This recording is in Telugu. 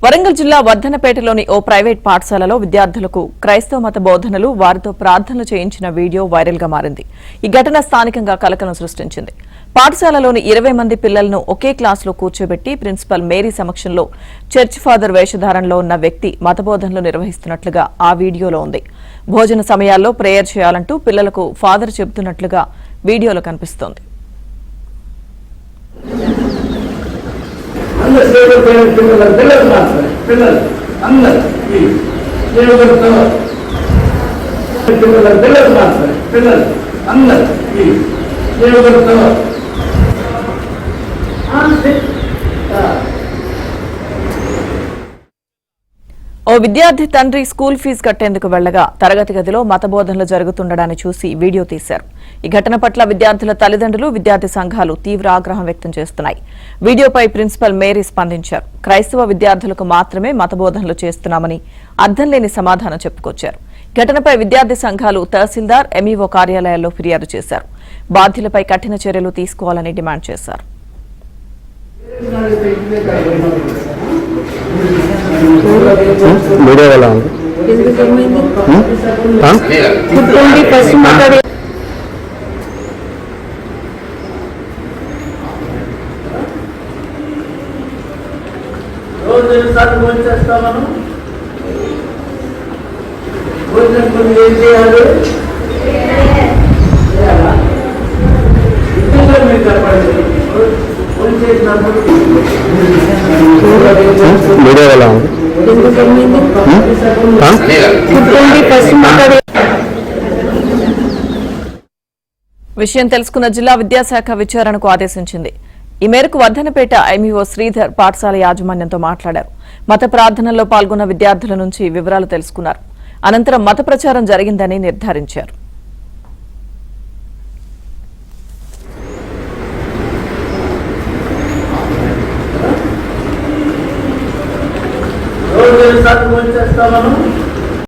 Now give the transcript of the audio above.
వరంగల్ జిల్లా వర్ధనపేటలోని ఓ ప్రైవేట్ పాఠశాలలో విద్యార్థులకు క్రైస్తవ మత బోధనలు వారితో ప్రార్థనలు చేయించిన వీడియో వైరల్ గా మారింది. ఈ ఘటన స్థానికంగా కలకలం సృష్టించింది. పాఠశాలలోని 20 మంది పిల్లలను ఒకే క్లాసులో కూర్చోబెట్టి ప్రిన్సిపల్ మేరీ సమక్షంలో చర్చ్ ఫాదర్ వేషధారణలో ఉన్న వ్యక్తి మతబోధనలు నిర్వహిస్తున్నట్లుగా ఆ వీడియోలో ఉంది. భోజన సమయాల్లో ప్రేయర్ చేయాలంటూ పిల్లలకు ఫాదర్ చెబుతున్నట్లుగా వీడియోలో కనిపిస్తోంది. ఓ విద్యార్థి తండ్రి స్కూల్ ఫీజు కట్టేందుకు వెళ్లగా తరగతి గదిలో మతబోధనలు జరుగుతుండడాన్ని చూసి వీడియో తీశారు. ఈ ఘటన పట్ల విద్యార్థుల తల్లిదండ్రులు, విద్యార్థి సంఘాలు తీవ్ర ఆగ్రహం వ్యక్తం చేస్తున్నాయి. వీడియోపై ప్రిన్సిపల్ మేరీ స్పందించారు. క్రైస్తవ విద్యార్థులకు మాత్రమే మతబోధనలు చేస్తున్నామని అర్థం లేని సమాధానం చెప్పుకొచ్చారు. ఘటనపై విద్యార్థి సంఘాలు తహసీల్దార్, ఎంఈఓ కార్యాలయాల్లో ఫిర్యాదు చేశారు. బాధ్యులపై కఠిన చర్యలు తీసుకోవాలని డిమాండ్ చేశారు. విషయం తెలుసుకున్న జిల్లా విద్యాశాఖ విచారణకు ఆదేశించింది. ఈ మేరకు వర్ధనపేట ఎంఈఓ శ్రీధర్ పాఠశాల యాజమాన్యంతో మాట్లాడారు. మత ప్రార్థనల్లో పాల్గొన్న విద్యార్థుల నుంచి వివరాలు తెలుసుకున్నారు. అనంతరం మత ప్రచారం జరిగిందని నిర్ధారించారు. చేస్తామను